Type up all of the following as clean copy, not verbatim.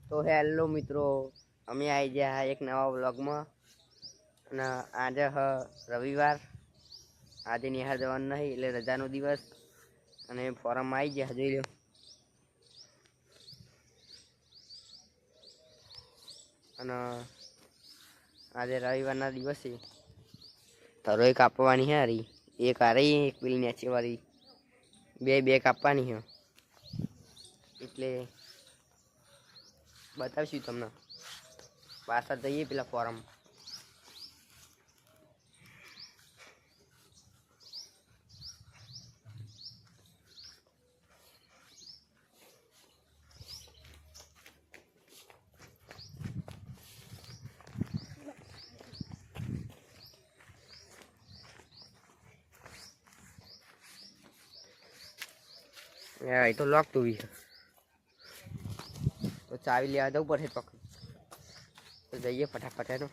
તો હેલો મિત્રો, અમે આવી ગયા એક નવા વ્લોગમાં. અને આજે રવિવાર, આજે નિહાળ જવાનું નહીં એટલે રજાનો દિવસ. અને ફોરમમાં આવી ગયા, જોઈ લો. અને આજે રવિવારના દિવસે તરોઈ કાપવાની હે હારી. એક આ રહી, એક પેલી નેચે વાળી બે કાપવાની હે. એટલે બતાવીશું તમને. પાછા જઈએ પેલા ફોરમ. એ તો લોક તો બી તો ચાવી લેવા જવું પડશે પકડ. તો જઈએ ફટાફટ એનો.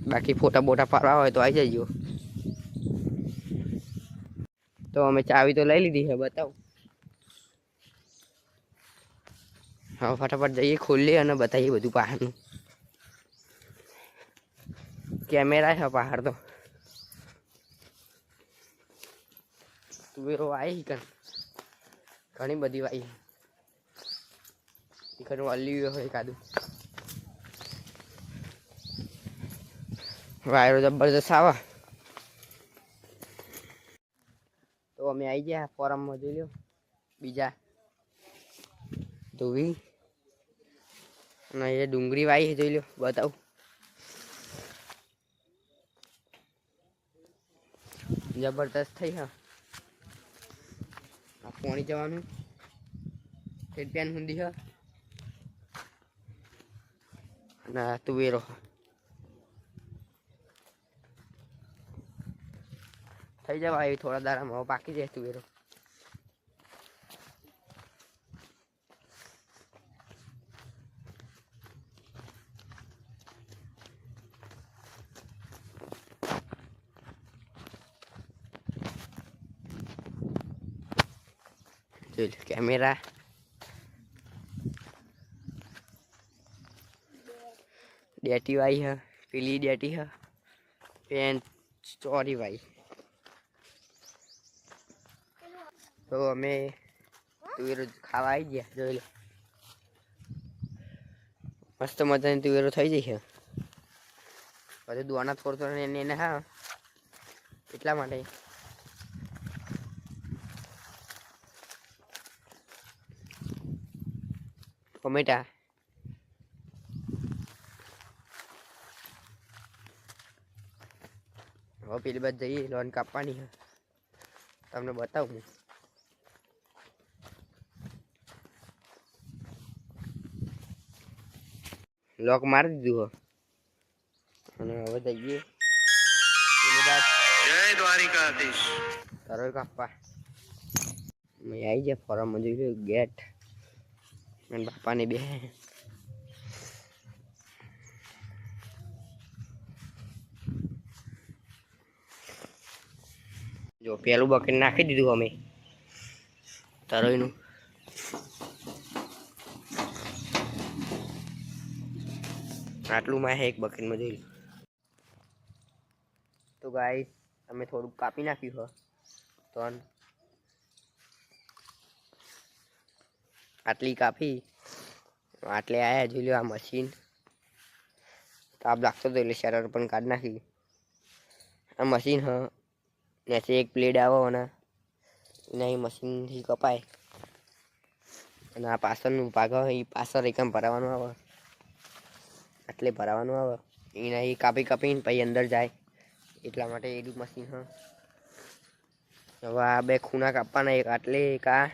બાકી ફોટા બોટા પાડવા હોય તો આવી જજો. તો અમે ચાવી તો લઈ લીધી છે, બતાવો. હા, ફટાફટ જઈએ, ખોલીએ અને બતાવીએ બધું બહારનું. કેમેરા છે બહાર તો. તુવેરો આવી કર ઘણી બધી વાઈ. ઘણું અલ્લી હોય કાદું. વાયરો જબરજસ્ત આવા. તો અમે આવી ગયા ફોરમમાં, જોઈ લો. બીજા ધોવી અને એ ડુંગળી વાઈ જોઈ લો, બતાવું. જબરદસ્ત થઈ હા. આ પાણી જવાનું પેન હુંદી હા. અને તુવેરો થઈ જવા આવી થોડા દાડામાં પાકી જાય તુવેરો. જોઈ લો કેમેરા. ડેટી વાઈ હ, પેલી ડેટી હ, પેન ચોરી વાઈ. તો અમે તુવેરો ખાવા આવી ગયા, જોઈ લો. મસ્ત મજાની તુવેરો થઈ જશે. બધું દોણા થોડ થોડ એને હા, એટલા માટે. ટમેટા હવે પેલી બાદ જઈએ, લોન કાપવાની છે, તમને બતાવું. લોક મારી દીધું હો. અને હવે જઈએ જય દ્વારિકાધીશ તરોઈ કાપવા. મેં આવી જાય ફોરમમાં, જોઈ ગેટ અને બાપાની બે. જો પેલું બકેટ નાખી દીધું અમે તરોઈનું. આટલું માં એક બકેટમાં, જોઈ લો. તો ગાઈસ અમે થોડુંક કાપી નાખ્યું હો. તો આટલી કાપી, આટલે આયા, જોઈ લો. આ મશીન તાપ લાગતો હતો એટલે શેરર પણ કાઢી નાખી. આ મશીન હ, નેચે એક પ્લેટ આવો અને એના મશીનથી કપાય. અને આ પાછળનું ભાગ એ પાછળ એકમ ભરાવાનું આવે, એટલે ભરાવાનું આવે. એના એ કાપી કાપીને પછી અંદર જાય, એટલા માટે એનું મશીન હ. હવે આ બે ખૂણા કાપવાના, એક આટલે એક આ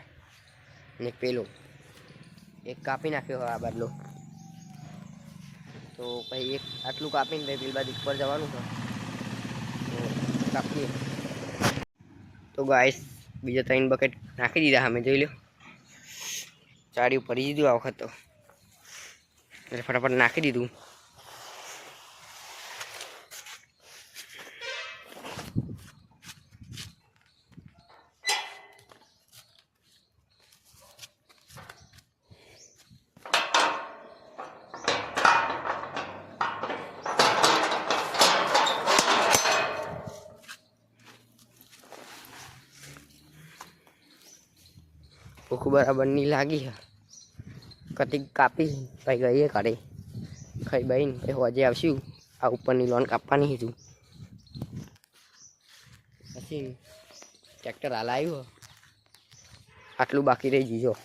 ને પેલો એક કાપી નાખ્યો હોય આ બદલો. તો પછી એક આટલું કાપીને પછી પેલી બાજુ ઉપર જવાનું છે, તો કાપીએ. તો ગાઈસ બીજા 3 બકેટ નાખી દીધા અમે, જોઈ લો. ચાળીયું ભરી દીધું આ વખત તો એટલે ફટાફટ નાખી દીધું. ભૂખ બરાબર ની લાગી હે કતિક કાપી ભાઈ ગઈએ કરે ખાઈ બાઈને પછી હોજે આવશું. આ ઉપરની લોન કાપવાની હતું પછી ટ્રેક્ટર હાલ આવ્યું આટલું બાકી રહી ગયું.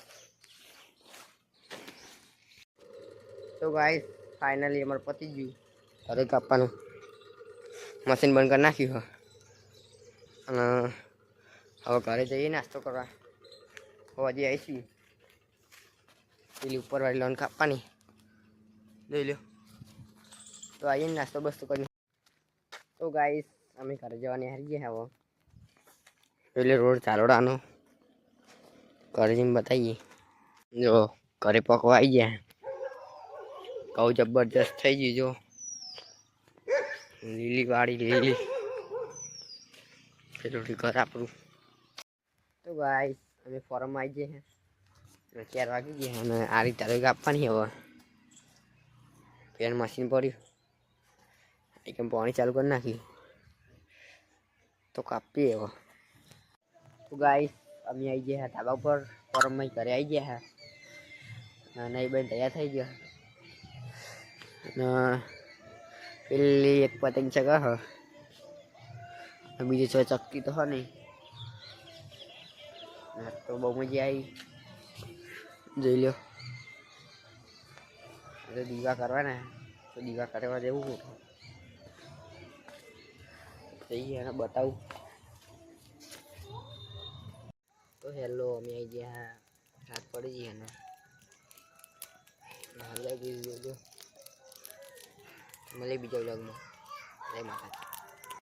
તો ગાઈસ ફાઇનલી અમારે પતી ગયું ઘરે કાપવાનું મશીન બંધ કરી નાખ્યું અને હવે ઘરે જઈએ નાસ્તો કરવા. હજી આવીશું પેલી ઉપરવાળી લોન કાપવાની લઈ લો તો આવીને નાસ્તો બસ્તો કરી. તો ગાઈસ અમે ઘરે જવાની હારી ગયા હવે એટલે રોડ ચાલોડાનો ઘરે જઈને બતાવીએ. જો ઘરે પકવા આવી ગયા કહું જબરજસ્ત થઈ ગયું. જો લીલી વાળી લીલી પેલું ઘર આપણું. તો ગાઈસ અમે ફોરમમાં આવી ગયા 4 વાગી ગયા અને આ રીતે કાપવાની હવે પેન મશીન પડ્યું એકદમ પાણી ચાલુ કરી નાખ્યું તો કાપીએ હવે. તો ગાઈસ અમે આવી ગયા ધાબા ઉપર ફોરમમાં ઘરે આવી ગયા અને એ બેન તૈયાર થઈ ગયા અને પેલી એક પતંગ ચગા હ બીજી 6 ચકતી તો હ નહીં તો બહુ મજા આવી. જોઈ લો એટલે દીવા કરવાના તો દીવા કરવા જેવું મોટું જઈએ અને બતાવું. તો હેલો અમે આવી ગયા રાત પડી ગઈ અને જોજો મળે બીજા વ્લોગમાં. જય માતાજી.